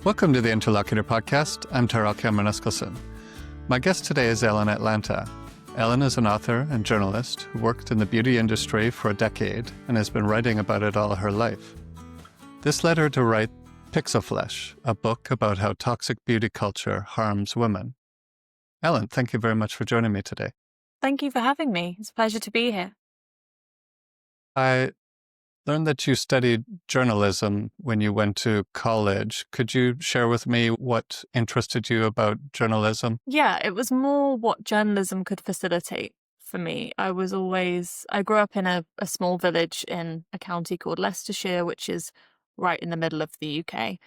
Welcome to the Interlocutor podcast. I'm Taral Cameron Eskilson. My guest today is Ellen Atlanta. Ellen is an author and journalist who worked in the beauty industry for a decade and has been writing about it all her life. This led her to write Pixel Flesh, a book about how toxic beauty culture harms women. Ellen, thank you very much for joining me today. Thank you for having me. It's a pleasure to be here. I learned that you studied journalism when you went to college. Could you share with me what interested you about journalism? Yeah, it was more what journalism could facilitate for me. I grew up in a small village in a county called Leicestershire, which is right in the middle of the UK.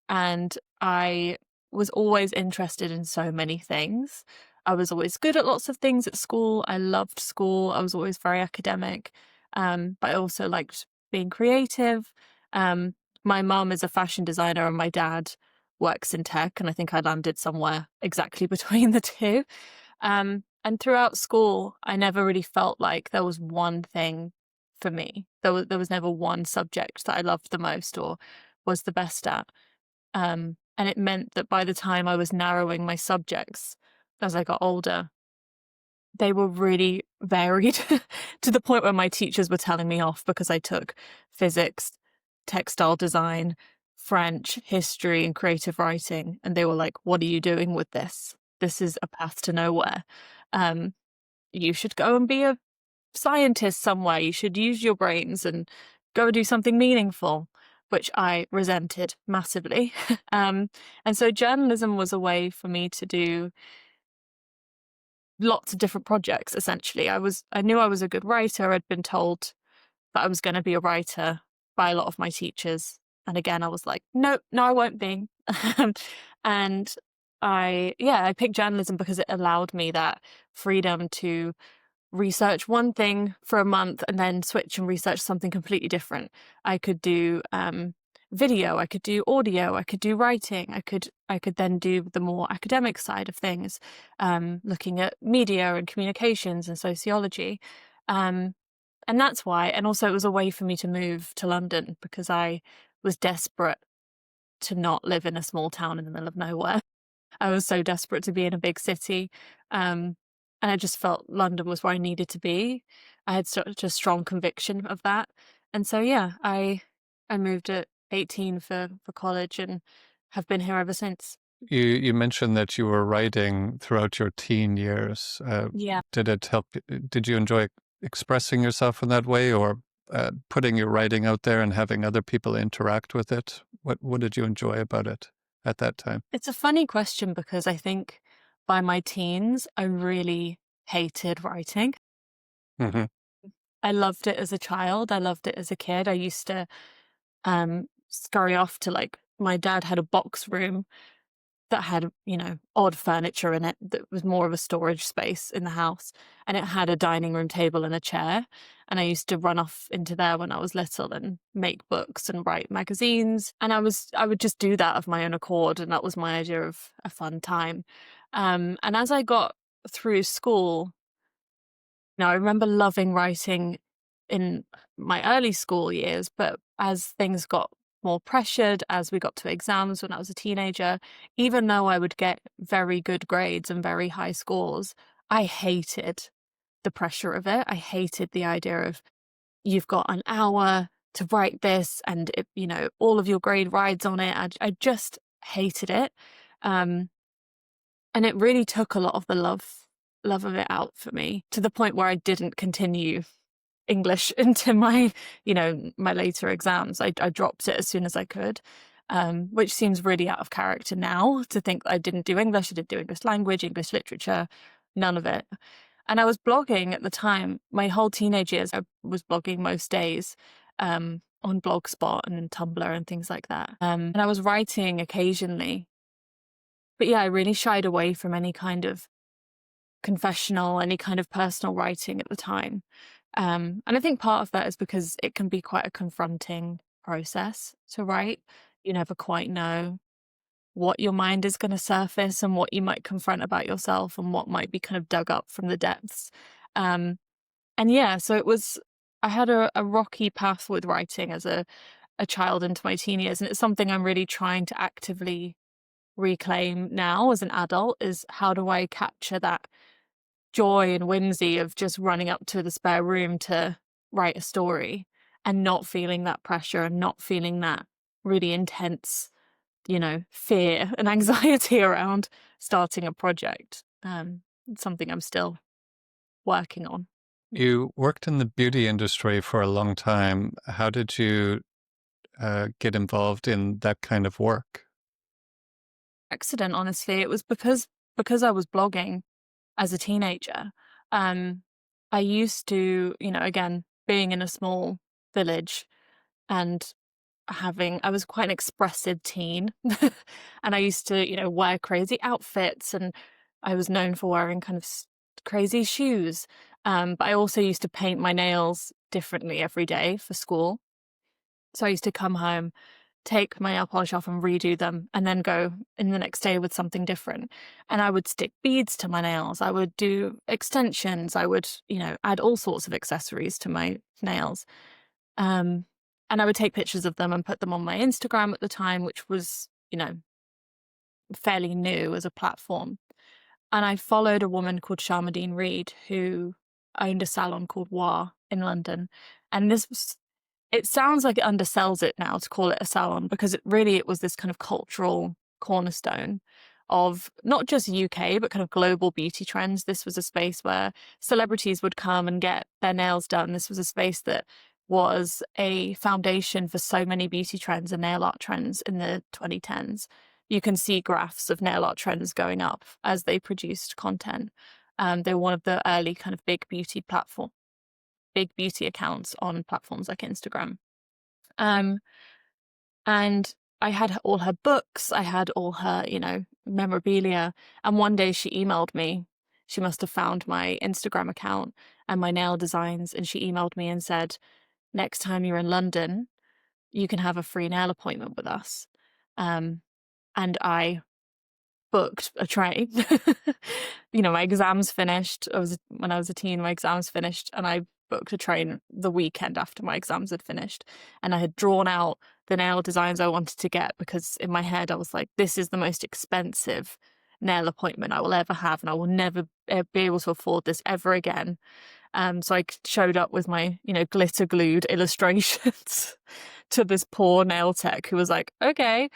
And I was always interested in so many things. I was always good at lots of things at school. I loved school. I was always very academic. But I also liked being creative. My mum is a fashion designer and my dad works in tech, and I think I landed somewhere exactly between the two. And throughout school, I never really felt like there was one thing for me. There was never one subject that I loved the most or was the best at. And it meant that by the time I was narrowing my subjects as I got older, they were really varied to the point where my teachers were telling me off because I took physics, textile design, French, history, and creative writing. And they were like, "What are you doing with this? This is a path to nowhere. You should go and be a scientist somewhere. You should use your brains and go do something meaningful," which I resented massively. And so journalism was a way for me to do lots of different projects, essentially. I knew I was a good writer. I'd been told that I was going to be a writer by a lot of my teachers. And again, I was like, no, I won't be. And I picked journalism because it allowed me that freedom to research one thing for a month and then switch and research something completely different. I could do video, I could do audio, I could do writing, I could then do the more academic side of things, looking at media and communications and sociology. And that's why. And also it was a way for me to move to London because I was desperate to not live in a small town in the middle of nowhere. I was so desperate to be in a big city. And I just felt London was where I needed to be. I had such a strong conviction of that. And so, I moved at 18 for college and have been here ever since. You mentioned that you were writing throughout your teen years. Yeah. Did it help? Did you enjoy expressing yourself in that way, or putting your writing out there and having other people interact with it? What did you enjoy about it at that time? It's a funny question because I think by my teens, I really hated writing. Mm-hmm. I loved it as a child. I loved it as a kid. I used to scurry off to my dad had a box room that had, odd furniture in it that was more of a storage space in the house. And it had a dining room table and a chair. And I used to run off into there when I was little and make books and write magazines. And I would just do that of my own accord. And that was my idea of a fun time. And as I got through school, I remember loving writing in my early school years, but as things got more pressured, as we got to exams when I was a teenager, even though I would get very good grades and very high scores, I hated the pressure of it. I hated the idea of you've got an hour to write this and all of your grade rides on it. I just hated it. And it really took a lot of the love of it out for me, to the point where I didn't continue English into my later exams. I dropped it as soon as I could, which seems really out of character now to think I didn't do English. I didn't do English language, English literature, none of it. And I was blogging at the time. My whole teenage years, I was blogging most days on Blogspot and Tumblr and things like that. And I was writing occasionally. But I really shied away from any kind of confessional, any kind of personal writing at the time. And I think part of that is because it can be quite a confronting process to write. You never quite know what your mind is going to surface and what you might confront about yourself and what might be kind of dug up from the depths. So I had a rocky path with writing as a a child into my teen years. And it's something I'm really trying to actively reclaim now as an adult, is how do I capture that joy and whimsy of just running up to the spare room to write a story and not feeling that pressure and not feeling that really intense, fear and anxiety around starting a project. It's something I'm still working on. You worked in the beauty industry for a long time. How did you get involved in that kind of work? Accident, honestly. It was because I was blogging as a teenager. Um, I used to, again, being in a small village and I was quite an expressive teen. And I used to, wear crazy outfits, and I was known for wearing kind of crazy shoes. But I also used to paint my nails differently every day for school. So I used to come home, take my nail polish off and redo them, and then go in the next day with something different. And I would stick beads to my nails. I would do extensions. I would, add all sorts of accessories to my nails. Um, and I would take pictures of them and put them on my Instagram at the time, which was, fairly new as a platform. And I followed a woman called Sharmadine Reed, who owned a salon called Wa in London. And it sounds like it undersells it now to call it a salon, because it was this kind of cultural cornerstone of not just UK, but kind of global beauty trends. This was a space where celebrities would come and get their nails done. This was a space that was a foundation for so many beauty trends and nail art trends in the 2010s. You can see graphs of nail art trends going up as they produced content. They were one of the early kind of big beauty accounts on platforms like Instagram. Um, and I had all her books, I had all her, memorabilia. And one day she emailed me. She must have found my Instagram account and my nail designs. And she emailed me and said, next time you're in London, you can have a free nail appointment with us. And I booked a train. My exams finished. When I was a teen, my exams finished, and I booked a train the weekend after my exams had finished. And I had drawn out the nail designs I wanted to get, because in my head I was like, this is the most expensive nail appointment I will ever have, and I will never be able to afford this ever again. So I showed up with my, glitter glued illustrations to this poor nail tech who was like, okay.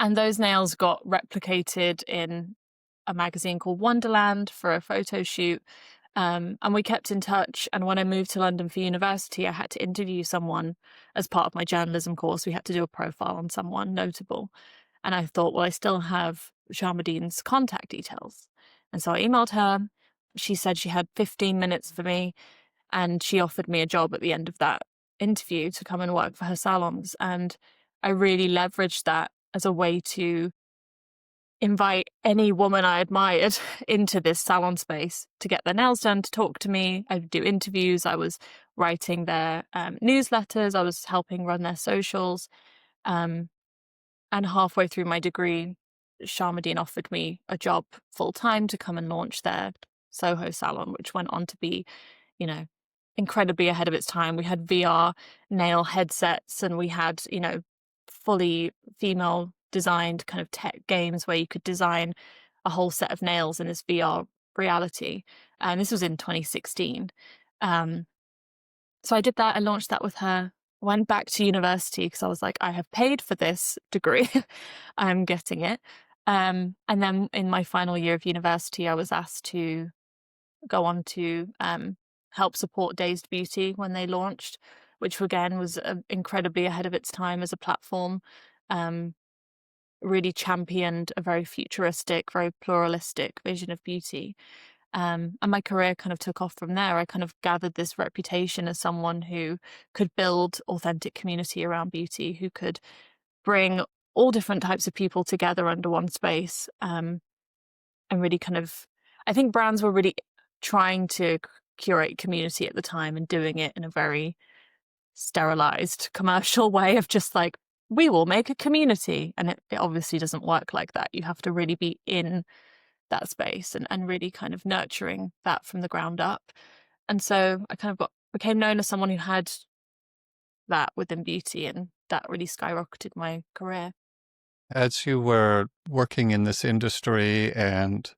And those nails got replicated in a magazine called Wonderland for a photo shoot. And we kept in touch. And when I moved to London for university, I had to interview someone as part of my journalism course. We had to do a profile on someone notable. And I thought, well, I still have Sharmadine's contact details. And so I emailed her. She said she had 15 minutes for me. And she offered me a job at the end of that interview to come and work for her salons. And I really leveraged that as a way to invite any woman I admired into this salon space to get their nails done, to talk to me. I would do interviews. I was writing their newsletters. I was helping run their socials. And halfway through my degree, Sharmadine offered me a job full time to come and launch their Soho salon, which went on to be, incredibly ahead of its time. We had VR nail headsets, and we had, fully female designed kind of tech games where you could design a whole set of nails in this VR reality. And this was in 2016. So I did that. I launched that with her. Went back to university because I was like, I have paid for this degree. I'm getting it. And then in my final year of university, I was asked to go on to help support Dazed Beauty when they launched, which again was incredibly ahead of its time as a platform. Really championed a very futuristic, very pluralistic vision of beauty. And my career kind of took off from there. I kind of gathered this reputation as someone who could build authentic community around beauty, who could bring all different types of people together under one space. And really kind of, I think brands were really trying to curate community at the time and doing it in a very sterilized commercial way of just like, we will make a community. And it obviously doesn't work like that. You have to really be in that space and really kind of nurturing that from the ground up. And so I kind of became known as someone who had that within beauty, and that really skyrocketed my career. As you were working in this industry and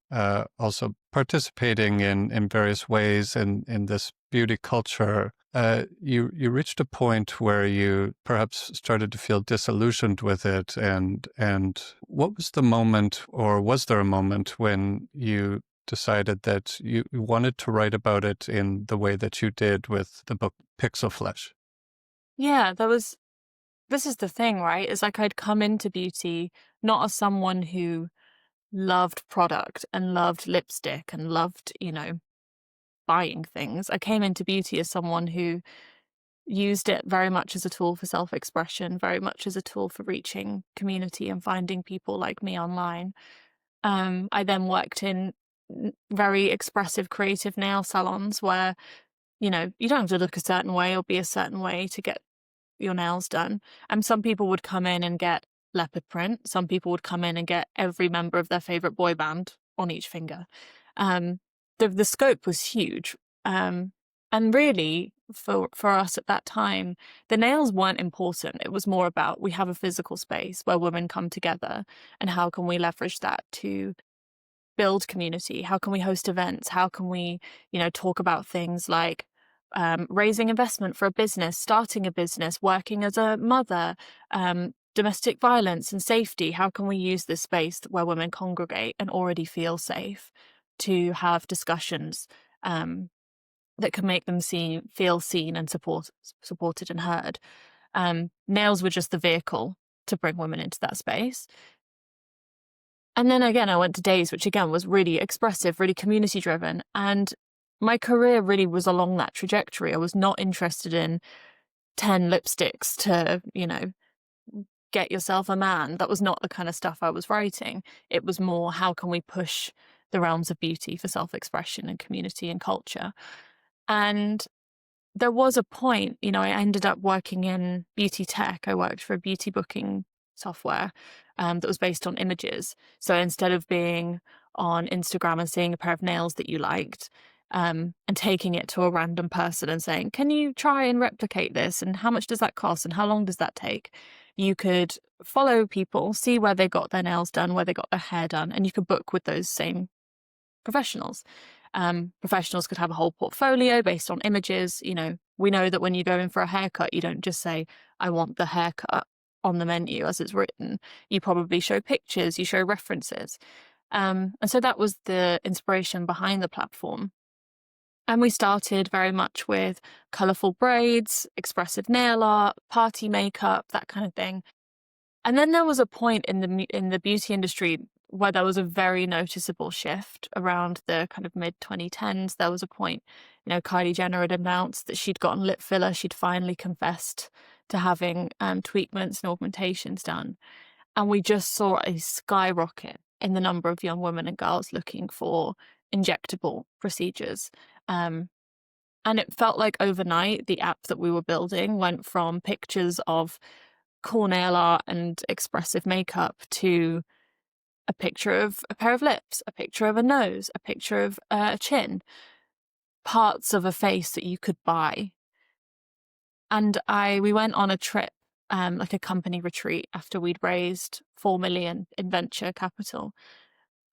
also participating in various ways in this beauty culture, you reached a point where you perhaps started to feel disillusioned with it. And what was the moment, or was there a moment when you decided that you wanted to write about it in the way that you did with the book Pixel Flesh? Yeah, this is the thing, right? Is like I'd come into beauty not as someone who loved product and loved lipstick and loved, buying things. I came into beauty as someone who used it very much as a tool for self-expression, very much as a tool for reaching community and finding people like me online. I then worked in very expressive creative nail salons where, you don't have to look a certain way or be a certain way to get your nails done. And some people would come in and get leopard print. Some people would come in and get every member of their favorite boy band on each finger. Um, the scope was huge. Um, and really, for us at that time, the nails weren't important. It was more about we have a physical space where women come together, and how can we leverage that to build community? How can we host events? How can we, talk about things like raising investment for a business, starting a business, working as a mother, domestic violence and safety? How can we use this space where women congregate and already feel safe to have discussions that can make them feel seen and supported and heard? Nails were just the vehicle to bring women into that space. And then again, I went to Days, which again was really expressive, really community driven. And my career really was along that trajectory. I was not interested in 10 lipsticks to, get yourself a man. That was not the kind of stuff I was writing. It was more, how can we push the realms of beauty for self expression and community and culture? And there was a point, I ended up working in beauty tech. I worked for a beauty booking software that was based on images. So instead of being on Instagram and seeing a pair of nails that you liked, and taking it to a random person and saying, can you try and replicate this? And how much does that cost? And how long does that take? You could follow people, see where they got their nails done, where they got their hair done, and you could book with those same professionals. Professionals could have a whole portfolio based on images. We know that when you go in for a haircut, you don't just say, I want the haircut on the menu as it's written. You probably show pictures, you show references. And so that was the inspiration behind the platform. And we started very much with colourful braids, expressive nail art, party makeup, that kind of thing. And then there was a point in the beauty industry where there was a very noticeable shift around the kind of mid 2010s. There was a point, Kylie Jenner had announced that she'd gotten lip filler. She'd finally confessed to having tweakments and augmentations done. And we just saw a skyrocket in the number of young women and girls looking for injectable procedures. And it felt like overnight, the app that we were building went from pictures of cool nail art and expressive makeup to a picture of a pair of lips, a picture of a nose, a picture of a chin, parts of a face that you could buy. And we went on a trip, like a company retreat, after we'd raised 4 million in venture capital.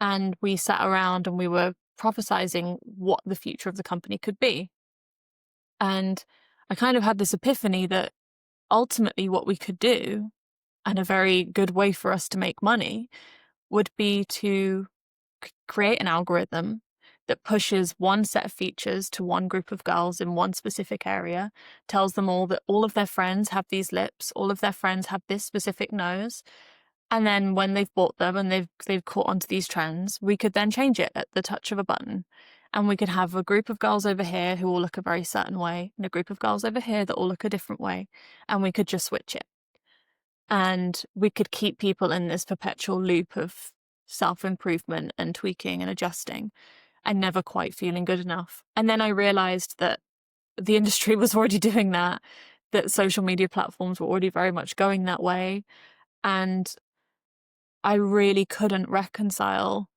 And we sat around and we were prophesizing what the future of the company could be. And I kind of had this epiphany that ultimately what we could do, and a very good way for us to make money, would be to create an algorithm that pushes one set of features to one group of girls in one specific area, tells them all that all of their friends have these lips, all of their friends have this specific nose. And then when they've bought them and they've caught onto these trends, we could then change it at the touch of a button. And we could have a group of girls over here who all look a very certain way, and a group of girls over here that all look a different way. And we could just switch it. And we could keep people in this perpetual loop of self-improvement and tweaking and adjusting and never quite feeling good enough. And then I realized that the industry was already doing that social media platforms were already very much going that way. And I really couldn't reconcile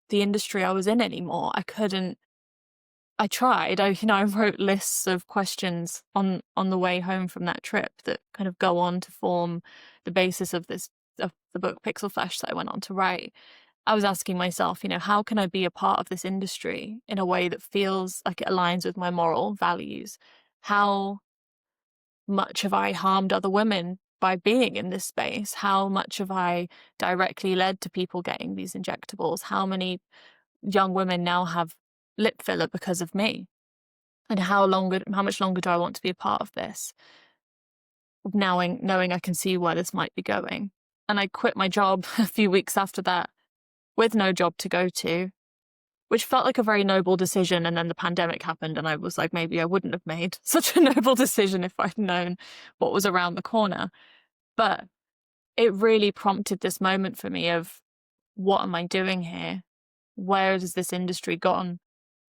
the industry I was in anymore. I couldn't I tried. I wrote lists of questions on the way home from that trip that kind of go on to form the basis of the book Pixel Flesh that I went on to write. I was asking myself, how can I be a part of this industry in a way that feels like it aligns with my moral values? How much have I harmed other women by being in this space? How much have I directly led to people getting these injectables? How many young women now have lip filler because of me? And how much longer do I want to be a part of this? Knowing I can see where this might be going. And I quit my job a few weeks after that with no job to go to, which felt like a very noble decision. And then the pandemic happened, and I was like, maybe I wouldn't have made such a noble decision if I'd known what was around the corner. But it really prompted this moment for me of, what am I doing here? Where has this industry gone?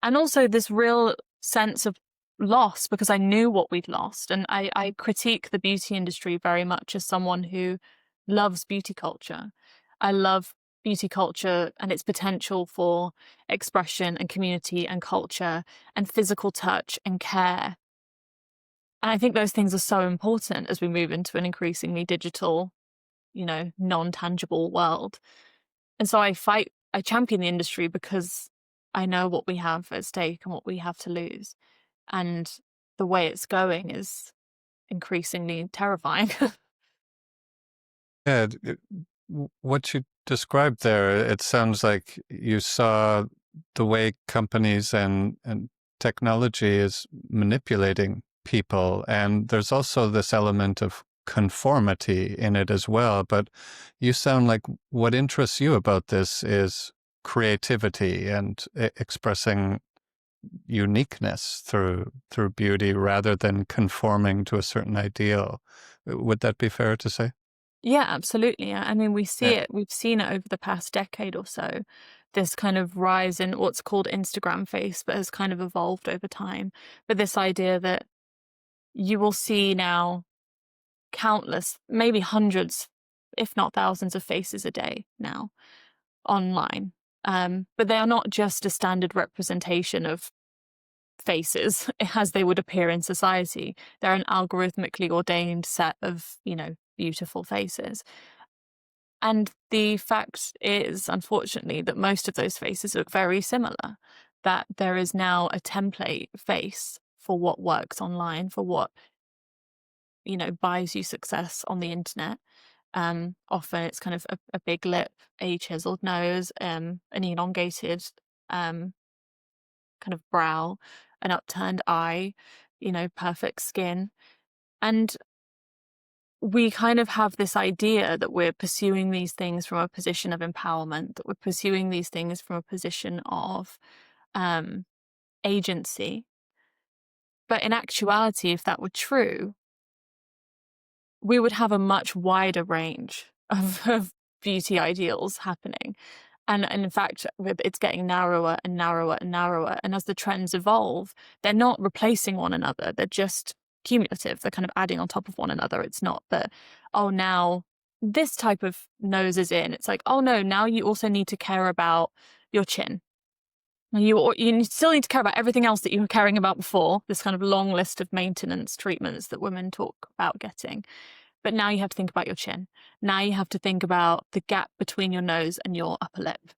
And also this real sense of loss, because I knew what we'd lost. And I critique the beauty industry very much as someone who loves beauty culture. I love beauty culture and its potential for expression and community and culture and physical touch and care. And I think those things are so important as we move into an increasingly digital, non-tangible world. And so I champion the industry because I know what we have at stake and what we have to lose. And the way it's going is increasingly terrifying. Yeah, what you described there, it sounds like you saw the way companies and technology is manipulating people. And there's also this element of conformity in it as well. But you sound like what interests you about this is creativity and expressing uniqueness through beauty rather than conforming to a certain ideal. Would that be fair to say? Yeah, absolutely. I mean, we've Yeah. seen it over the past decade or so, this kind of rise in what's called Instagram face, but has kind of evolved over time. But this idea that you will see now countless, maybe hundreds, if not thousands of faces a day now online. But they are not just a standard representation of faces as they would appear in society. They're an algorithmically ordained set of, beautiful faces. And the fact is, unfortunately, that most of those faces look very similar, that there is now a template face for what works online, for what, buys you success on the internet. Often it's kind of a big lip, a chiseled nose, an elongated kind of brow, an upturned eye, perfect skin. And we kind of have this idea that we're pursuing these things from a position of empowerment, that we're pursuing these things from a position of agency. But in actuality, if that were true, we would have a much wider range of beauty ideals happening. And in fact, it's getting narrower and narrower and narrower. And as the trends evolve, they're not replacing one another. They're just cumulative. They're kind of adding on top of one another. It's not that, oh, now this type of nose is in. It's like, oh, no, now you also need to care about your chin. You still need to care about everything else that you were caring about before, this kind of long list of maintenance treatments that women talk about getting. But now you have to think about your chin. Now you have to think about the gap between your nose and your upper lip.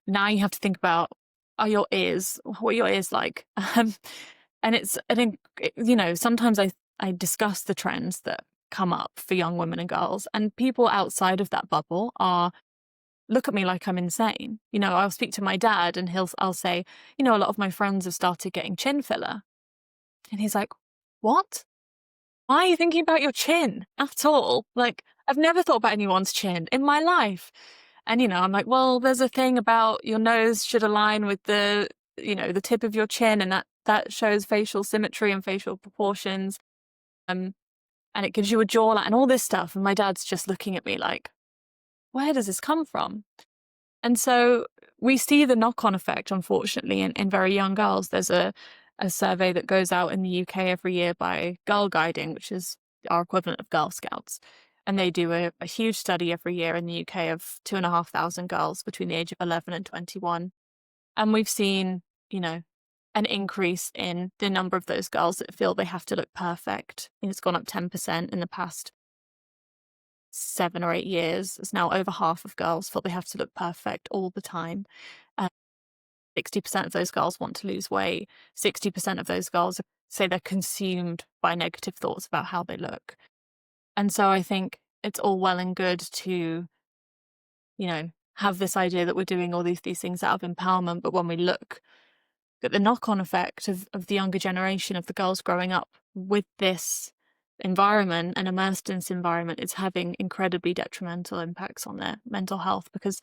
Now you have to think about, are your ears, what are your ears like? And I think, sometimes I discuss the trends that come up for young women and girls, and people outside of that bubble look at me like I'm insane. I'll speak to my dad and I'll say, a lot of my friends have started getting chin filler. And he's like, what? Why are you thinking about your chin at all? Like, I've never thought about anyone's chin in my life. And, I'm like, well, there's a thing about your nose should align with the tip of your chin, and that shows facial symmetry and facial proportions. And it gives you a jawline and all this stuff. And my dad's just looking at me like, where does this come from? And so we see the knock-on effect, unfortunately, in very young girls. There's a survey that goes out in the UK every year by Girl Guiding, which is our equivalent of Girl Scouts. And they do a huge study every year in the UK of 2,500 girls between the age of 11 and 21. And we've seen, an increase in the number of those girls that feel they have to look perfect. It's gone up 10% in the past 7 or 8 years. It's now over half of girls feel they have to look perfect all the time. 60% of those girls want to lose weight. 60% of those girls say they're consumed by negative thoughts about how they look. And so I think it's all well and good to, have this idea that we're doing all these things out of empowerment. But when we look at the knock-on effect of the younger generation, of the girls growing up with this environment and immersed in this environment, it's having incredibly detrimental impacts on their mental health, because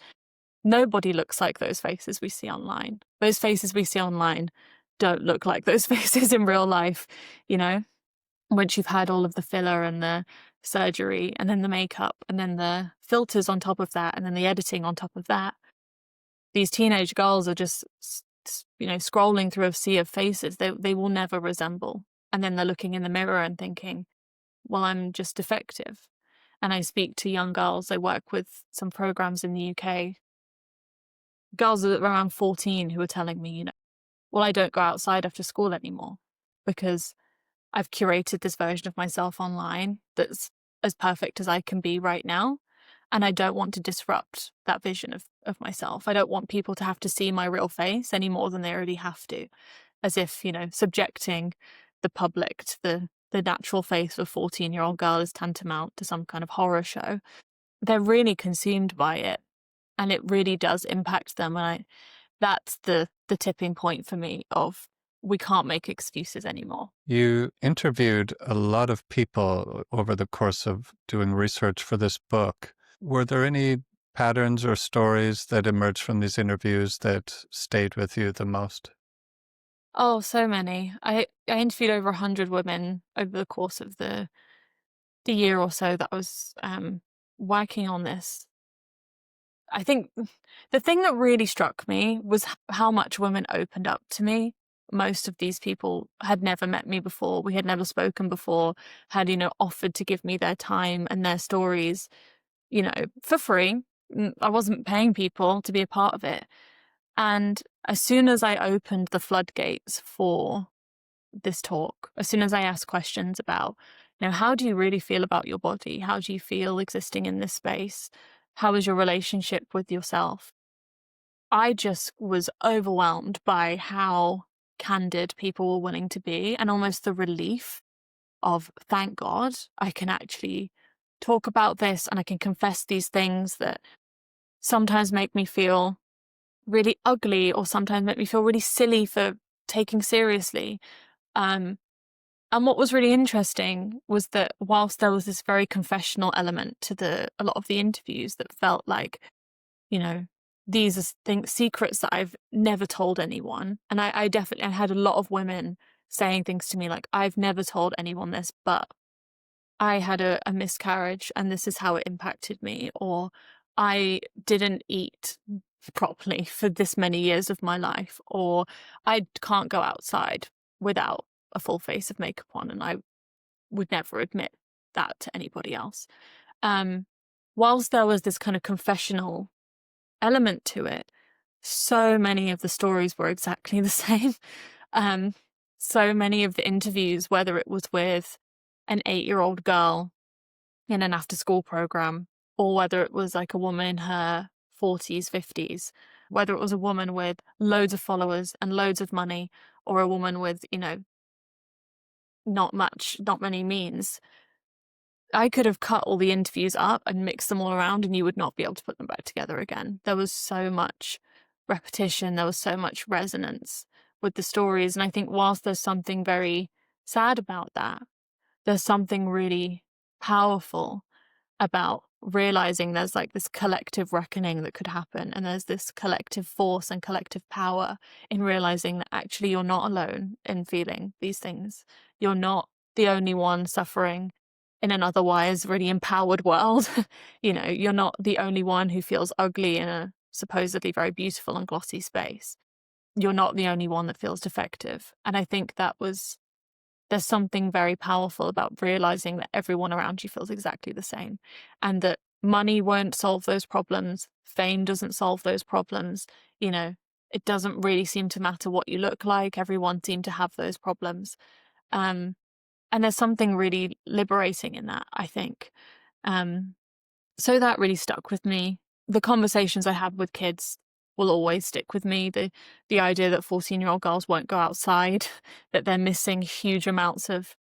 nobody looks like those faces we see online. Those faces we see online don't look like those faces in real life, once you've had all of the filler and the surgery and then the makeup and then the filters on top of that and then the editing on top of that. These teenage girls are just, scrolling through a sea of faces they will never resemble. And then they're looking in the mirror and thinking, well, I'm just defective. And I speak to young girls. I work with some programs in the UK. Girls around 14 who are telling me, well, I don't go outside after school anymore because I've curated this version of myself online that's as perfect as I can be right now. And I don't want to disrupt that vision of myself. I don't want people to have to see my real face any more than they already have to, as if, subjecting the public to the natural face of a 14-year-old girl is tantamount to some kind of horror show. They're really consumed by it, and it really does impact them. And that's the tipping point for me of, we can't make excuses anymore. You interviewed a lot of people over the course of doing research for this book. Were there any patterns or stories that emerged from these interviews that stayed with you the most? Oh, so many. I interviewed over 100 women over the course of the year or so that I was working on this. I think the thing that really struck me was how much women opened up to me. Most of these people had never met me before. We had never spoken before, had, offered to give me their time and their stories, for free. I wasn't paying people to be a part of it. And as soon as I opened the floodgates for this talk, as soon as I asked questions about, how do you really feel about your body? How do you feel existing in this space? How is your relationship with yourself? I just was overwhelmed by how candid people were willing to be, and almost the relief of, thank God, I can actually talk about this and I can confess these things that sometimes make me feel really ugly or sometimes make me feel really silly for taking seriously. And what was really interesting was that whilst there was this very confessional element to a lot of the interviews that felt like, these are secrets that I've never told anyone. And I definitely had a lot of women saying things to me like, I've never told anyone this, but I had a miscarriage and this is how it impacted me, or I didn't eat properly for this many years of my life, or I can't go outside without a full face of makeup on, and I would never admit that to anybody else. Whilst there was this kind of confessional element to it, so many of the stories were exactly the same. So many of the interviews, whether it was with an 8-year-old girl in an after-school program, or whether it was like a woman in her 40s, 50s, whether it was a woman with loads of followers and loads of money, or a woman with, not many means, I could have cut all the interviews up and mixed them all around and you would not be able to put them back together again. There was so much repetition, there was so much resonance with the stories. And I think whilst there's something very sad about that, there's something really powerful about realizing there's like this collective reckoning that could happen, and there's this collective force and collective power in realizing that actually you're not alone in feeling these things. You're not the only one suffering in an otherwise really empowered world. You're not the only one who feels ugly in a supposedly very beautiful and glossy space. You're not the only one that feels defective. And I think there's something very powerful about realizing that everyone around you feels exactly the same, and that money won't solve those problems. Fame doesn't solve those problems. it doesn't really seem to matter what you look like. Everyone seemed to have those problems. Um, and there's something really liberating in that, I think. Um, so that really stuck with me. The conversations I have with kids will always stick with me. The idea that 14-year-old girls won't go outside, that they're missing huge amounts of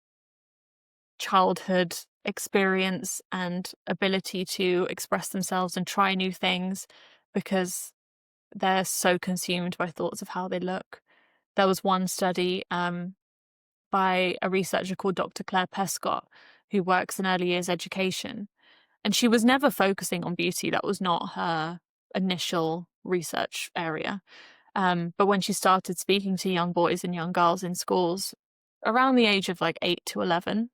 childhood experience and ability to express themselves and try new things because they're so consumed by thoughts of how they look. There was one study by a researcher called Dr. Claire Pescott, who works in early years education. And she was never focusing on beauty. That was not her initial research area. But when she started speaking to young boys and young girls in schools around the age of like 8 to 11,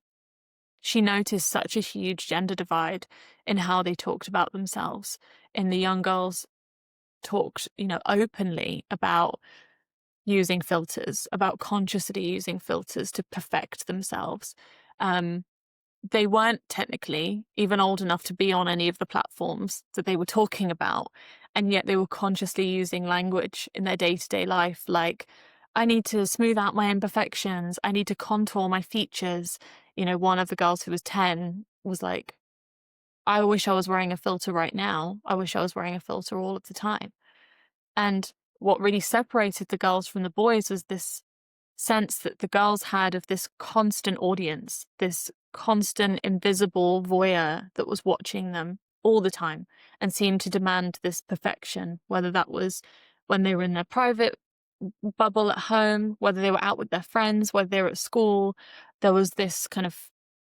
she noticed such a huge gender divide in how they talked about themselves. And the young girls talked, openly about using filters, about consciously using filters to perfect themselves. They weren't technically even old enough to be on any of the platforms that they were talking about, and yet they were consciously using language in their day-to-day life like, I need to smooth out my imperfections, I need to contour my features. One of the girls who was 10 was like, I wish I was wearing a filter right now. I wish I was wearing a filter all of the time. And what really separated the girls from the boys was this sense that the girls had of this constant audience, this constant invisible voyeur that was watching them all the time and seemed to demand this perfection, whether that was when they were in their private bubble at home, whether they were out with their friends, whether they were at school. There was this kind of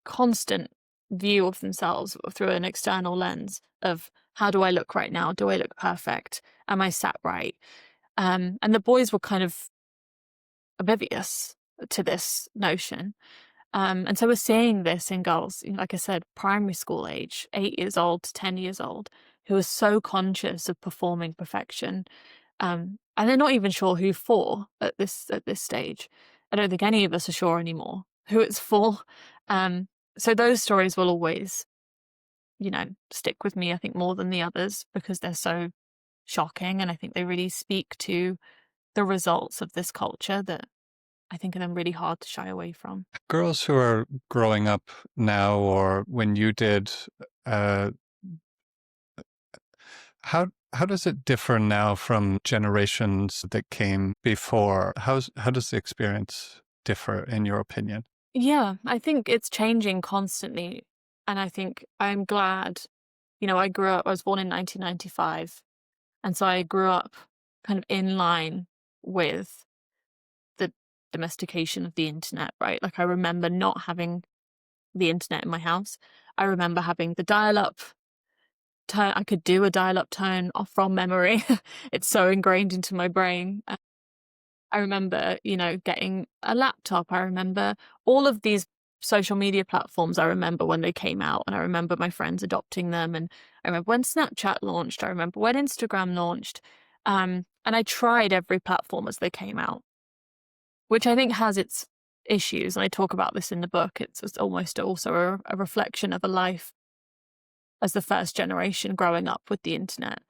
constant view of themselves through an external lens of, how do I look right now? Do I look perfect? Am I sat right? And the boys were kind of oblivious to this notion. And so we're seeing this in girls, like I said, primary school age, 8 years old to 10 years old, who are so conscious of performing perfection. And they're not even sure who for at this stage. I don't think any of us are sure anymore who it's for. So those stories will always, stick with me, I think, more than the others because they're so shocking. And I think they really speak to the results of this culture that I think are then really hard to shy away from. Girls who are growing up now or when you did, uh, how does it differ now from generations that came before? How does the experience differ in your opinion? Yeah, I think it's changing constantly. And I think I'm glad, I was born in 1995. And so I grew up kind of in line with the domestication of the internet, right? Like I remember not having the internet in my house. I remember having the dial-up tone. I could do a dial-up tone off from memory. It's so ingrained into my brain. I remember, getting a laptop. I remember all of these social media platforms. I remember when they came out, and I remember my friends adopting them. And I remember when Snapchat launched. I remember when Instagram launched. And I tried every platform as they came out, which I think has its issues. And I talk about this in the book. It's almost also a reflection of a life as the first generation growing up with the internet.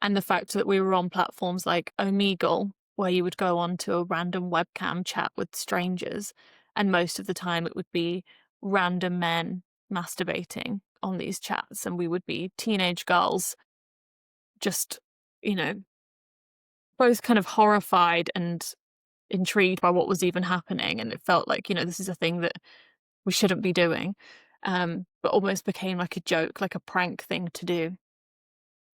And the fact that we were on platforms like Omegle, where you would go on to a random webcam chat with strangers. And most of the time it would be random men masturbating on these chats. And we would be teenage girls just, you know, both kind of horrified and intrigued by what was even happening. And it felt like, this is a thing that we shouldn't be doing. But almost became like a joke, like a prank thing to do.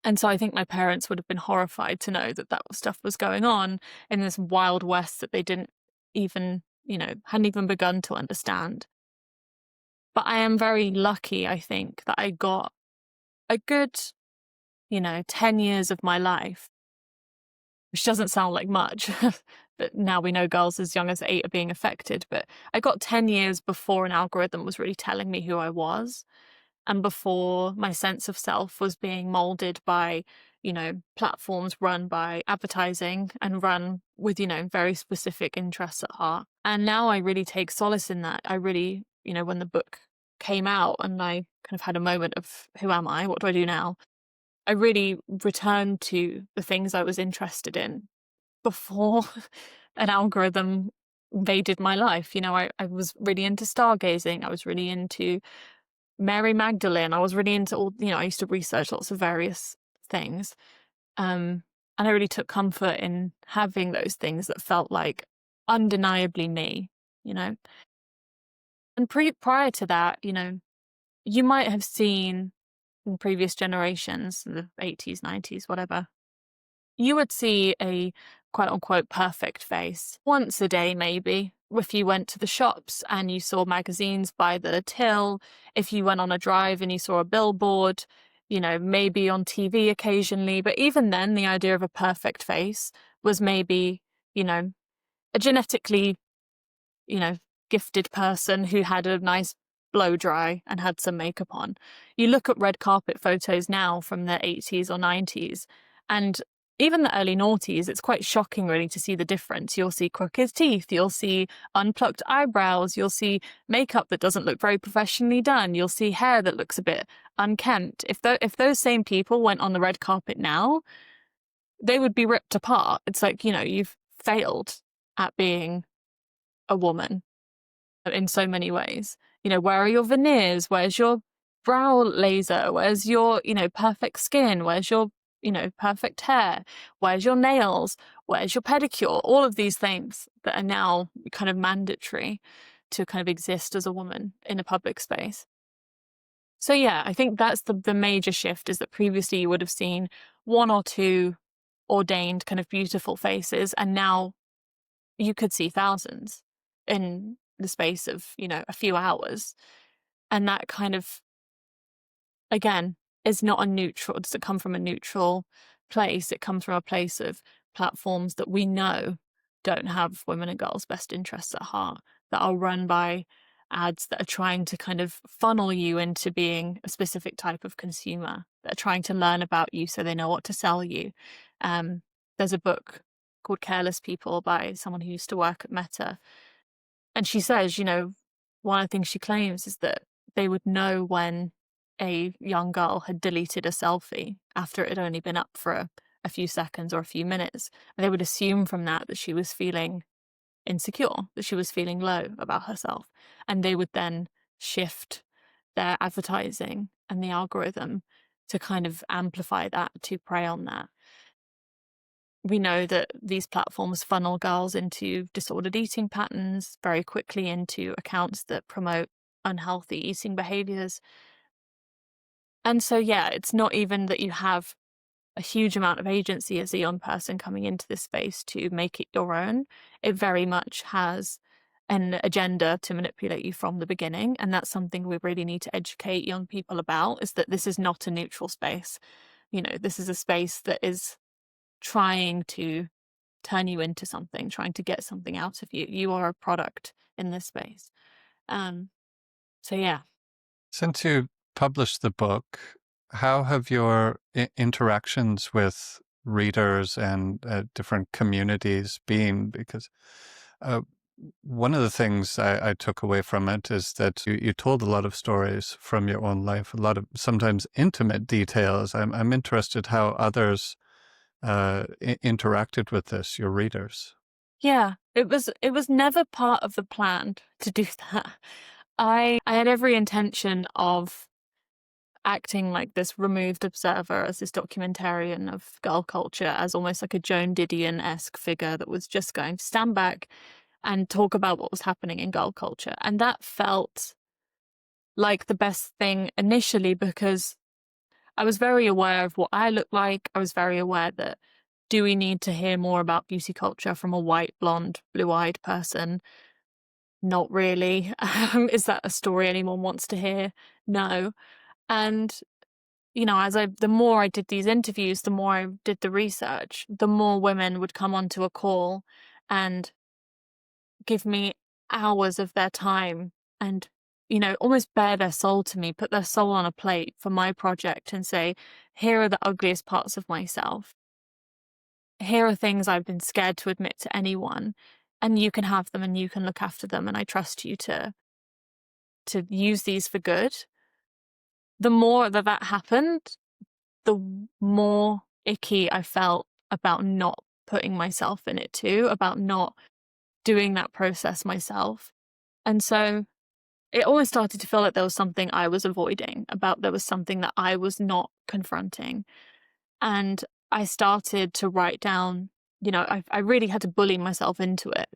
And so I think my parents would have been horrified to know that that stuff was going on in this wild west that they didn't even, hadn't even begun to understand. But I am very lucky, I think, that I got a good, 10 years of my life, which doesn't sound like much, but now we know girls as young as 8 are being affected. But I got 10 years before an algorithm was really telling me who I was, and before my sense of self was being molded by, platforms run by advertising and run with, very specific interests at heart. And now I really take solace in that. I really, when the book came out and I kind of had a moment of, who am I? What do I do now? I really returned to the things I was interested in before an algorithm invaded my life. I was really into stargazing. I was really into Mary Magdalene. I was really into all, I used to research lots of various things. And I really took comfort in having those things that felt like undeniably me, you know. And prior to that, you might have seen in previous generations, the 80s, 90s, whatever, you would see a quote unquote perfect face once a day, maybe. If you went to the shops and you saw magazines by the till, if you went on a drive and you saw a billboard, maybe on TV occasionally. But even then, the idea of a perfect face was maybe, a genetically, you know, gifted person who had a nice blow dry and had some makeup on. You look at red carpet photos now from the 80s or 90s, and even the early noughties, it's quite shocking really to see the difference. You'll see crooked teeth, you'll see unplucked eyebrows, you'll see makeup that doesn't look very professionally done, you'll see hair that looks a bit unkempt. If those same people went on the red carpet now, they would be ripped apart. It's like, you've failed at being a woman in so many ways. Where are your veneers? Where's your brow laser? Where's your, perfect skin? Where's your, perfect hair? Where's your nails? Where's your pedicure? All of these things that are now kind of mandatory to kind of exist as a woman in a public space. So yeah, I think that's the major shift, is that previously you would have seen one or two ordained kind of beautiful faces, and now you could see thousands in the space of, a few hours. And that kind of, again, is not a neutral, does it come from a neutral place? It comes from a place of platforms that we know don't have women and girls' best interests at heart, that are run by ads that are trying to kind of funnel you into being a specific type of consumer, that are trying to learn about you so they know what to sell you. There's a book called Careless People by someone who used to work at Meta. And she says, one of the things she claims is that they would know when a young girl had deleted a selfie after it had only been up for a few seconds or a few minutes. And they would assume from that she was feeling insecure, that she was feeling low about herself. And they would then shift their advertising and the algorithm to kind of amplify that, to prey on that. We know that these platforms funnel girls into disordered eating patterns, very quickly into accounts that promote unhealthy eating behaviors. And so, yeah, it's not even that you have a huge amount of agency as a young person coming into this space to make it your own. It very much has an agenda to manipulate you from the beginning. And that's something we really need to educate young people about, is that this is not a neutral space. This is a space that is trying to turn you into something, trying to get something out of you. You are a product in this space. So yeah. Since you published the book, how have your interactions with readers and different communities been? Because one of the things I took away from it is that you told a lot of stories from your own life, a lot of sometimes intimate details. I'm interested how others interacted with this, your readers. Yeah, it was never part of the plan to do that. I had every intention of acting like this removed observer, as this documentarian of girl culture, as almost like a Joan Didion-esque figure that was just going to stand back and talk about what was happening in girl culture. And that felt like the best thing initially, because I was very aware of what I looked like. I was very aware that, do we need to hear more about beauty culture from a white, blonde, blue-eyed person? Not really. Is that a story anyone wants to hear? No. And, the more I did these interviews, the more I did the research, the more women would come onto a call and give me hours of their time and, almost bare their soul to me, put their soul on a plate for my project and say, here are the ugliest parts of myself. Here are things I've been scared to admit to anyone, and you can have them and you can look after them, and I trust you to use these for good. The more that happened, the more icky I felt about not putting myself in it too, about not doing that process myself. And so it always started to feel like there was something I was avoiding, about there was something that I was not confronting. And I started to write down, I really had to bully myself into it.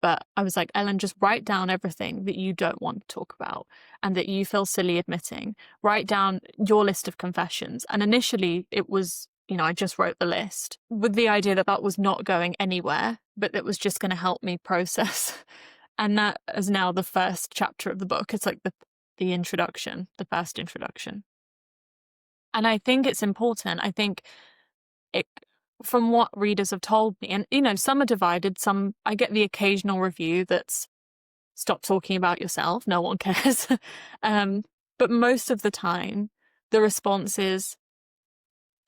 But I was like, Ellen, just write down everything that you don't want to talk about and that you feel silly admitting. Write down your list of confessions. And initially it was, I just wrote the list with the idea that that was not going anywhere, but it was just going to help me process. And that is now the first chapter of the book. It's like the introduction, the first introduction. And I think it's important. I think it, from what readers have told me, and some are divided, some I get the occasional review that's stop talking about yourself, no one cares. But most of the time the response is,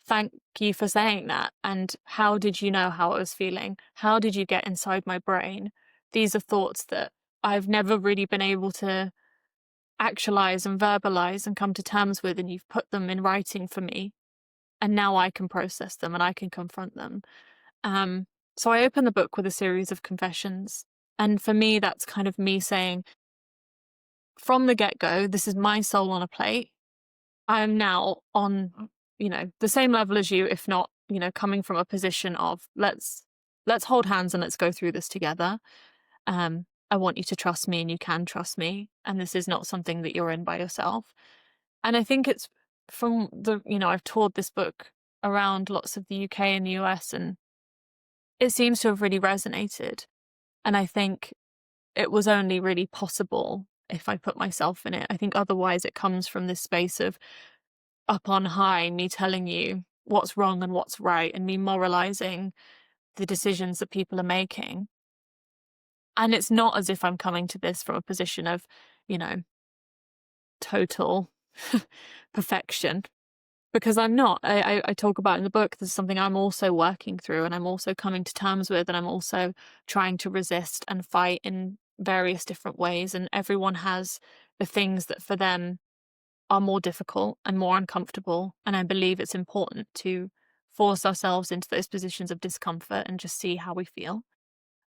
thank you for saying that, and how did you know how I was feeling? How did you get inside my brain? These are thoughts that I've never really been able to actualize and verbalize and come to terms with, and you've put them in writing for me. And now I can process them and I can confront them. So I open the book with a series of confessions. And for me, that's kind of me saying, from the get-go, this is my soul on a plate. I am now on, the same level as you, if not, coming from a position of let's hold hands and let's go through this together. I want you to trust me and you can trust me. And this is not something that you're in by yourself. And I think it's from I've toured this book around lots of the UK and the US, and it seems to have really resonated. And I think it was only really possible if I put myself in it. I think otherwise it comes from this space of up on high, me telling you what's wrong and what's right, and me moralizing the decisions that people are making. And it's not as if I'm coming to this from a position of, total perfection, because I'm not. I talk about in the book, this is something I'm also working through and I'm also coming to terms with, and I'm also trying to resist and fight in various different ways. And everyone has the things that for them are more difficult and more uncomfortable. And I believe it's important to force ourselves into those positions of discomfort and just see how we feel.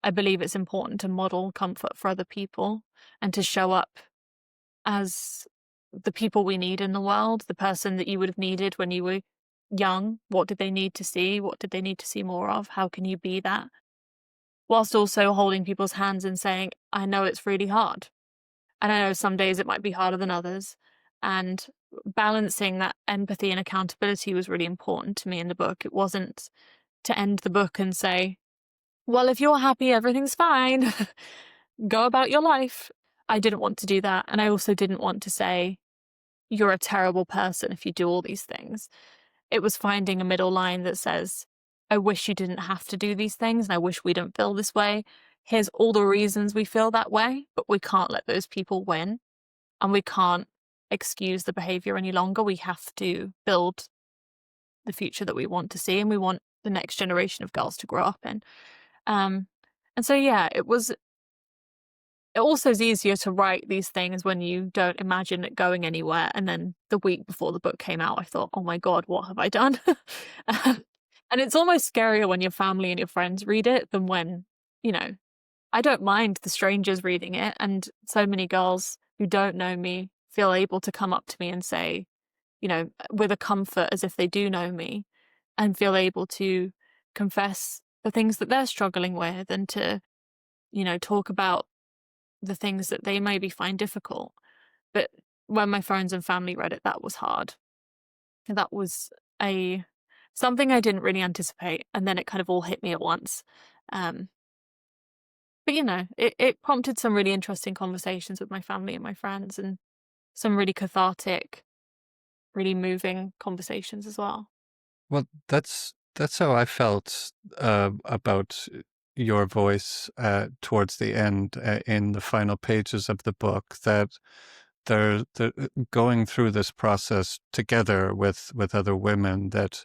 I believe it's important to model comfort for other people and to show up as the people we need in the world, the person that you would have needed when you were young. What did they need to see? What did they need to see more of? How can you be that? Whilst also holding people's hands and saying, I know it's really hard. And I know some days it might be harder than others. And balancing that empathy and accountability was really important to me in the book. It wasn't to end the book and say, well, if you're happy, everything's fine. Go about your life. I didn't want to do that. And I also didn't want to say, you're a terrible person if you do all these things. It was finding a middle line that says, I wish you didn't have to do these things, and I wish we didn't feel this way. Here's all the reasons we feel that way, but we can't let those people win, and we can't excuse the behavior any longer. We have to build the future that we want to see, and we want the next generation of girls to grow up in. And so, yeah, it also is easier to write these things when you don't imagine it going anywhere. And then the week before the book came out, I thought, oh my God, what have I done? And it's almost scarier when your family and your friends read it than when, I don't mind the strangers reading it. And so many girls who don't know me feel able to come up to me and say, with a comfort as if they do know me, and feel able to confess the things that they're struggling with and to, talk about the things that they maybe find difficult. But when my friends and family read it, that was hard. That was something I didn't really anticipate. And then it kind of all hit me at once. But, it prompted some really interesting conversations with my family and my friends, and some really cathartic, really moving conversations as well. Well, that's how I felt about your voice towards the end, in the final pages of the book, that they're going through this process together with other women, that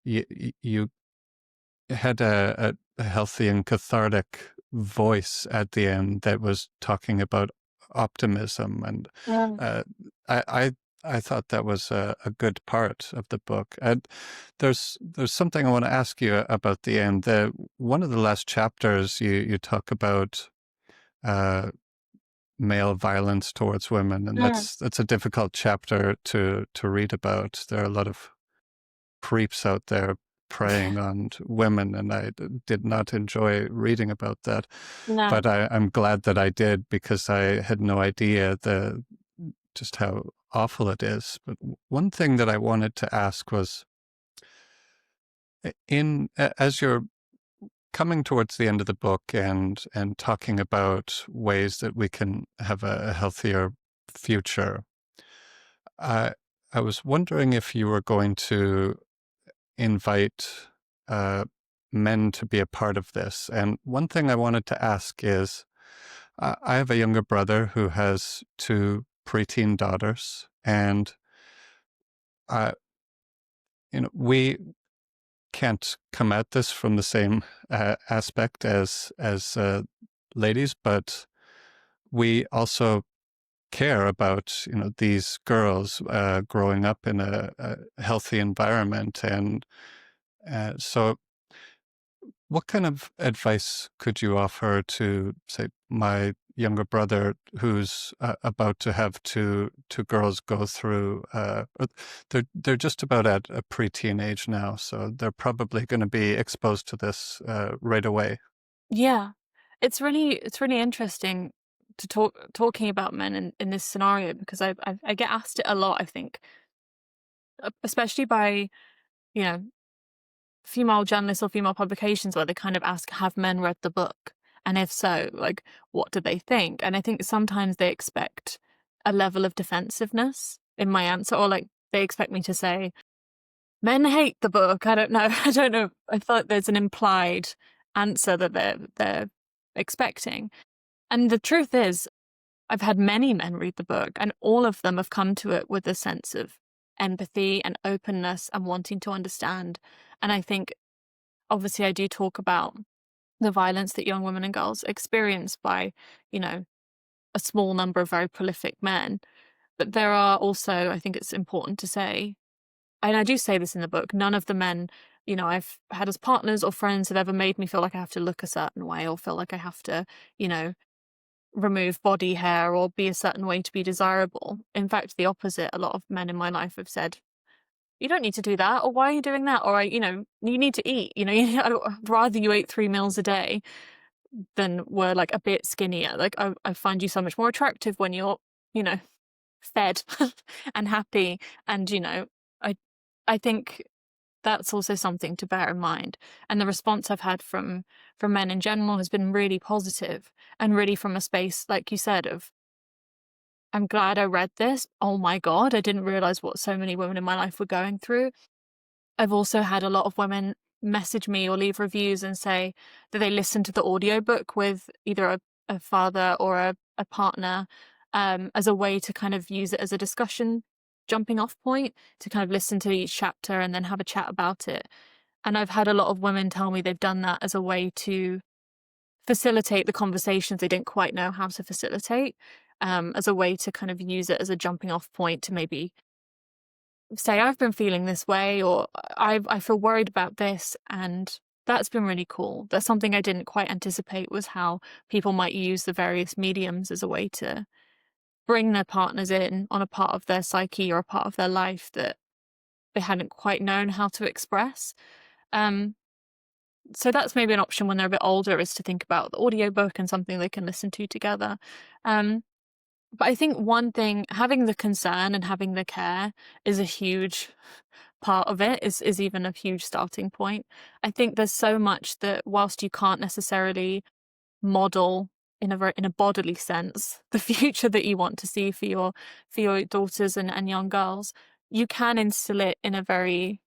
you had a healthy and cathartic voice at the end that was talking about optimism. And Yeah. I I thought that was a good part of the book. And there's something I want to ask you about the end. One of the last chapters, you talk about uh, male violence towards women, and Mm. that's a difficult chapter to read about. There are a lot of creeps out there preying on women, and I did not enjoy reading about that. No. But I'm glad that I did, because I had no idea just how awful it is. But one thing that I wanted to ask was, as you're coming towards the end of the book and talking about ways that we can have a healthier future, I I was wondering if you were going to invite uh, men to be a part of this. And one thing I wanted to ask is, I have a younger brother who has two preteen daughters, and uh, we can't come at this from the same aspect as ladies, but we also care about these girls growing up in a healthy environment, and so what kind of advice could you offer to, say, my younger brother who's about to have two girls go through? They're just about at a preteen age now, so they're probably going to be exposed to this right away. Yeah. It's really interesting to talking about men in this scenario, because I get asked it a lot, I think, especially by, you know, female journalists or female publications, where they kind of ask, have men read the book? And if so, like, what do they think? And I think sometimes they expect a level of defensiveness in my answer, or like they expect me to say, men hate the book. I don't know. I don't know. I feel like there's an implied answer that they're expecting. And the truth is, I've had many men read the book, and all of them have come to it with a sense of empathy and openness and wanting to understand. And I think, obviously, I do talk about the violence that young women and girls experience by, you know, a small number of very prolific men. But there are also, I think it's important to say, and I do say this in the book, none of the men, I've had as partners or friends have ever made me feel like I have to look a certain way, or feel like I have to, you know, remove body hair or be a certain way to be desirable. In fact, the opposite. A lot of men in my life have said, you don't need to do that, or why are you doing that? Or, you need to eat, I'd rather you ate 3 meals a day than were like a bit skinnier. Like, I find you so much more attractive when you're, you know, fed and happy. And, I, I think that's also something to bear in mind. And the response I've had from men in general has been really positive, and really from a space, like you said, of, I'm glad I read this. Oh my God, I didn't realize what so many women in my life were going through. I've also had a lot of women message me or leave reviews and say that they listened to the audiobook with either a father or a partner, as a way to kind of use it as a discussion jumping off point, to kind of listen to each chapter and then have a chat about it. And I've had a lot of women tell me they've done that as a way to facilitate the conversations they didn't quite know how to facilitate, as a way to kind of use it as a jumping off point to maybe say, I've been feeling this way, or I feel worried about this. And that's been really cool. That's something I didn't quite anticipate, was how people might use the various mediums as a way to bring their partners in on a part of their psyche or a part of their life that they hadn't quite known how to express. Um, so that's maybe an option when they're a bit older, is to think about the audiobook and something they can listen to together. Um, but I think one thing, having the concern and having the care is a huge part of it, is even a huge starting point. I think there's so much that, whilst you can't necessarily model in a bodily sense the future that you want to see for your daughters and young girls, you can instill it in a very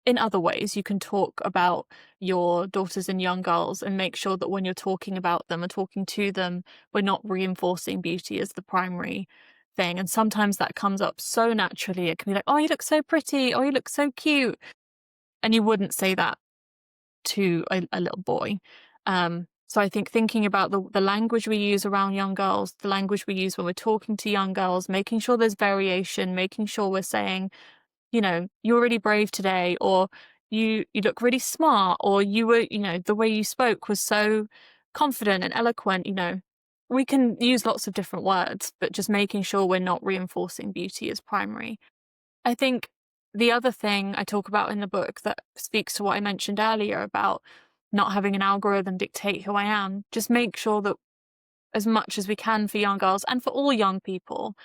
in other ways. You can talk about your daughters and young girls and make sure that when you're talking about them and talking to them, we're not reinforcing beauty as the primary thing. And sometimes that comes up so naturally. It can be like, oh, you look so pretty, or you look so cute. And you wouldn't say that to a little boy. So I think thinking about the language we use around young girls, the language we use when we're talking to young girls, making sure there's variation, making sure we're saying, you're really brave today, or you look really smart, or you were, the way you spoke was so confident and eloquent. We can use lots of different words, but just making sure we're not reinforcing beauty as primary. I think the other thing I talk about in the book that speaks to what I mentioned earlier about not having an algorithm dictate who I am, just make sure that as much as we can for young girls and for all young people,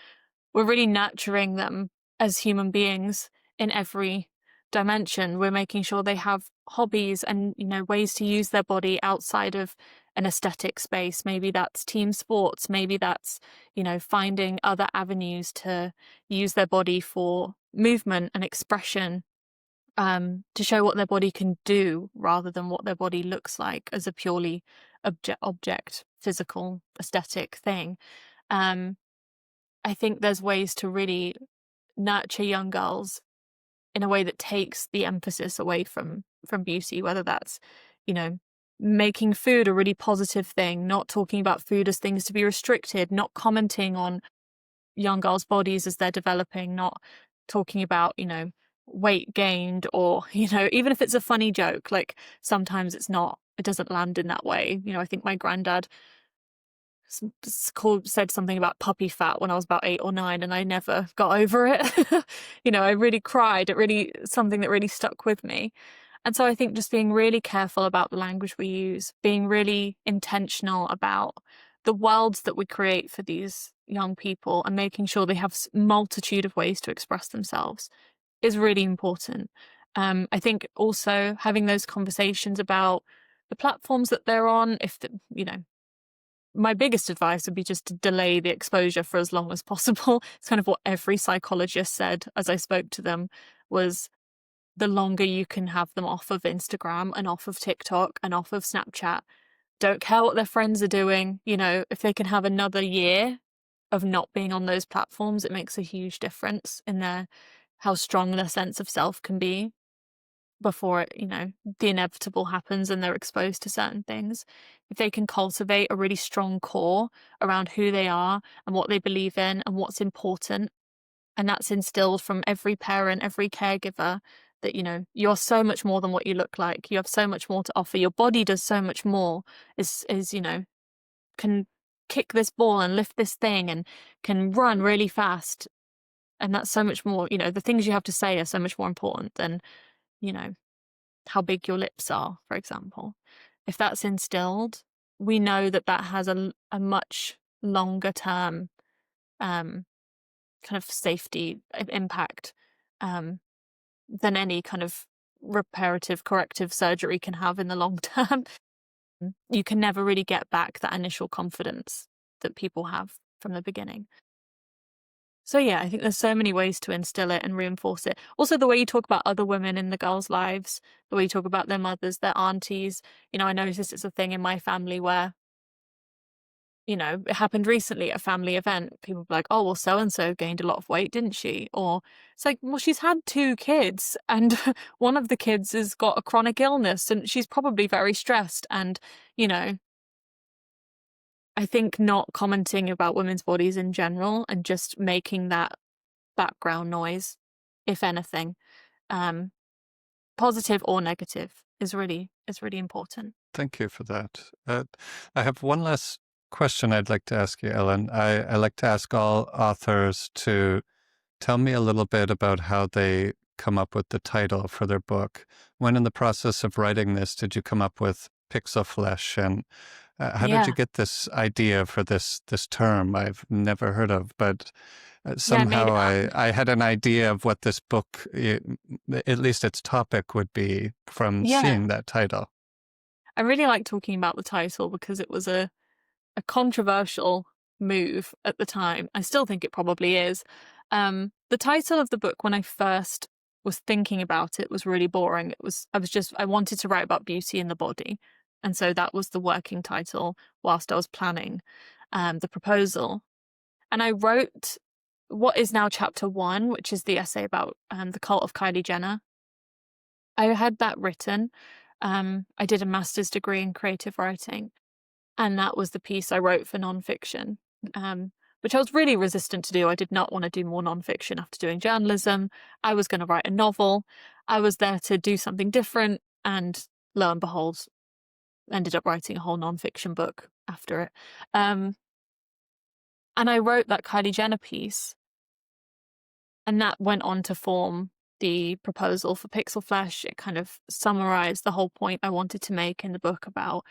we're really nurturing them as human beings in every dimension. We're making sure they have hobbies and, ways to use their body outside of an aesthetic space. Maybe that's team sports. Maybe that's, finding other avenues to use their body for movement and expression, to show what their body can do rather than what their body looks like as a purely object, physical, aesthetic thing. Um, I think there's ways to really nurture young girls in a way that takes the emphasis away from beauty, whether that's, you know, making food a really positive thing, not talking about food as things to be restricted, not commenting on young girls' bodies as they're developing, not talking about, weight gained, or, even if it's a funny joke, like sometimes it doesn't land in that way. I think my granddad said something about puppy fat when I was about 8 or 9, and I never got over it. I really cried. Something that really stuck with me. And so I think just being really careful about the language we use, being really intentional about the worlds that we create for these young people, and making sure they have a multitude of ways to express themselves is really important. I think also having those conversations about the platforms that they're on, my biggest advice would be just to delay the exposure for as long as possible. It's kind of what every psychologist said as I spoke to them, was the longer you can have them off of Instagram and off of TikTok and off of Snapchat, don't care what their friends are doing. If they can have another year of not being on those platforms, it makes a huge difference in how strong their sense of self can be before the inevitable happens and they're exposed to certain things. If they can cultivate a really strong core around who they are and what they believe in and what's important, and that's instilled from every parent, every caregiver, that, you're so much more than what you look like. You have so much more to offer. Your body does so much more, can kick this ball and lift this thing and can run really fast. And that's so much more, the things you have to say are so much more important than, you know, how big your lips are, for example. If that's instilled, we know that has a much longer term kind of safety impact than any kind of reparative corrective surgery can have in the long term. You can never really get back that initial confidence that people have from the beginning. So yeah, I think there's so many ways to instill it and reinforce it. Also, the way you talk about other women in the girls' lives, the way you talk about their mothers, their aunties. I noticed it's a thing in my family where, it happened recently at a family event. People were like, oh, well, so-and-so gained a lot of weight, didn't she? Or it's like, well, she's had 2 kids and one of the kids has got a chronic illness and she's probably very stressed. And, I think not commenting about women's bodies in general and just making that background noise, if anything, positive or negative, is really important. Thank you for that. I have one last question I'd like to ask you, Ellen. I like to ask all authors to tell me a little bit about how they come up with the title for their book. When in the process of writing this, did you come up with Pixel Flesh? And how did you get this idea for this term I've never heard of? But somehow I had an idea of what this book, at least its topic, would be from seeing that title. I really like talking about the title because it was a controversial move at the time. I still think it probably is. The title of the book, when I first was thinking about it, was really boring. I wanted to write about beauty in the body. And so that was the working title whilst I was planning the proposal. And I wrote what is now chapter 1, which is the essay about the cult of Kylie Jenner. I had that written. I did a master's degree in creative writing. And that was the piece I wrote for nonfiction, which I was really resistant to do. I did not want to do more nonfiction after doing journalism. I was going to write a novel. I was there to do something different. And lo and behold, ended up writing a whole nonfiction book after it. And I wrote that Kylie Jenner piece, and that went on to form the proposal for Pixel Flesh. It kind of summarized the whole point I wanted to make in the book about,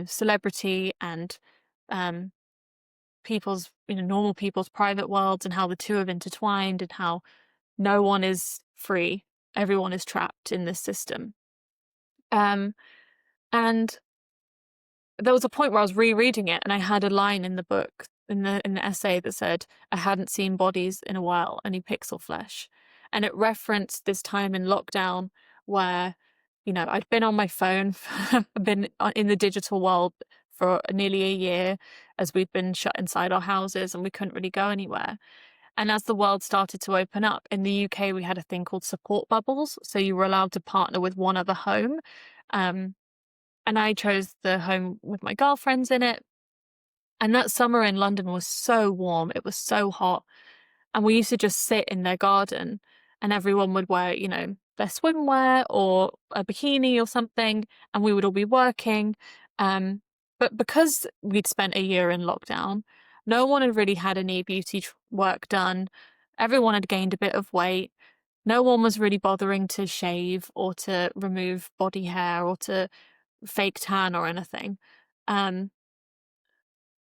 celebrity and people's, normal people's private worlds, and how the two have intertwined, and how no one is free. Everyone is trapped in this system. And there was a point where I was rereading it, and I had a line in the book, in the essay, that said, "I hadn't seen bodies in a while, only pixel flesh." And it referenced this time in lockdown where, I'd been on my phone, I've been in the digital world for nearly a year, as we'd been shut inside our houses and we couldn't really go anywhere. And as the world started to open up, in the UK, we had a thing called support bubbles. So you were allowed to partner with one other home. And I chose the home with my girlfriends in it. And that summer in London was so warm. It was so hot. And we used to just sit in their garden, and everyone would wear, their swimwear or a bikini or something, and we would all be working. But because we'd spent a year in lockdown, no one had really had any beauty work done. Everyone had gained a bit of weight. No one was really bothering to shave or to remove body hair or to fake tan or anything. And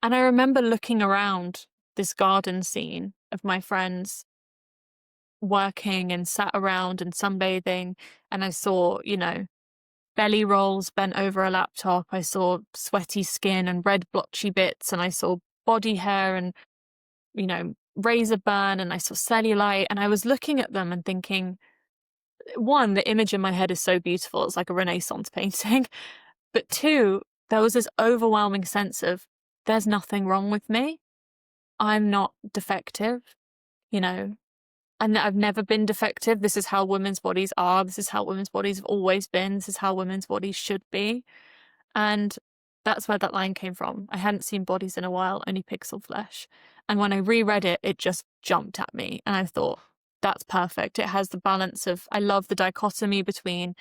I remember looking around this garden scene of my friends working and sat around and sunbathing, and I saw, belly rolls bent over a laptop. I saw sweaty skin and red blotchy bits, and I saw body hair and, razor burn, and I saw cellulite, and I was looking at them and thinking, one, the image in my head is so beautiful. It's like a Renaissance painting. But two, there was this overwhelming sense of, there's nothing wrong with me. I'm not defective, and I've never been defective. This is how women's bodies are. This is how women's bodies have always been. This is how women's bodies should be. And that's where that line came from. I hadn't seen bodies in a while, only pixel flesh. And when I reread it, it just jumped at me. And I thought, that's perfect. It has the balance of, I love the dichotomy between,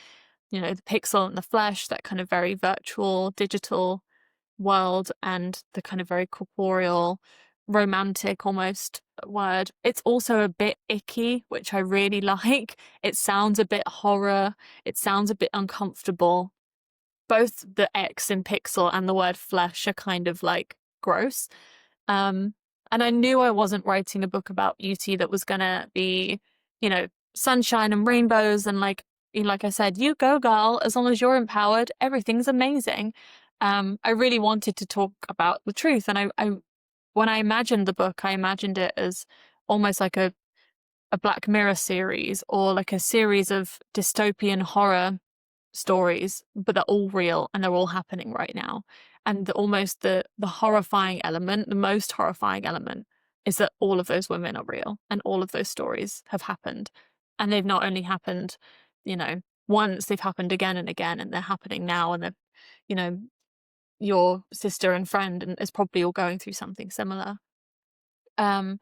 the pixel and the flesh, that kind of very virtual, digital world, and the kind of very corporeal, romantic almost word. It's also a bit icky, which I really like. It sounds a bit horror. It sounds a bit uncomfortable. Both the X in pixel and the word flesh are kind of like gross. And I knew I wasn't writing a book about beauty that was gonna be, sunshine and rainbows and like I said, you go girl, as long as you're empowered, everything's amazing. I really wanted to talk about the truth. And I when I imagined the book, I imagined it as almost like a Black Mirror series, or like a series of dystopian horror stories, but they're all real and they're all happening right now. And the horrifying element, the most horrifying element, is that all of those women are real and all of those stories have happened. And they've not only happened, once, they've happened again and again, and they're happening now, and they're, your sister and friend and is probably all going through something similar. And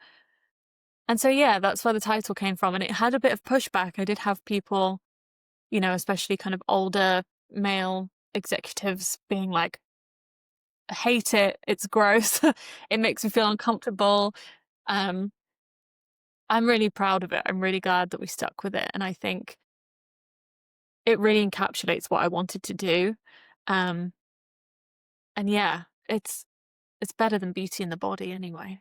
so, yeah, that's where the title came from. And it had a bit of pushback. I did have people, especially kind of older male executives being like, I hate it. It's gross. It makes me feel uncomfortable. I'm really proud of it. I'm really glad that we stuck with it. And I think it really encapsulates what I wanted to do. And yeah, it's better than beauty in the body anyway.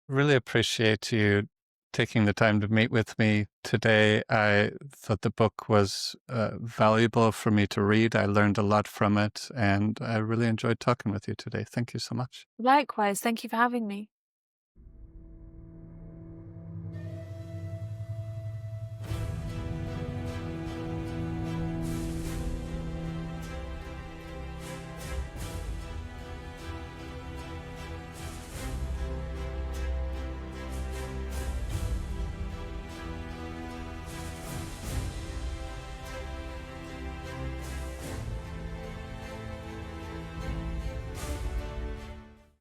Really appreciate you taking the time to meet with me today. I thought the book was valuable for me to read. I learned a lot from it, and I really enjoyed talking with you today. Thank you so much. Likewise. Thank you for having me.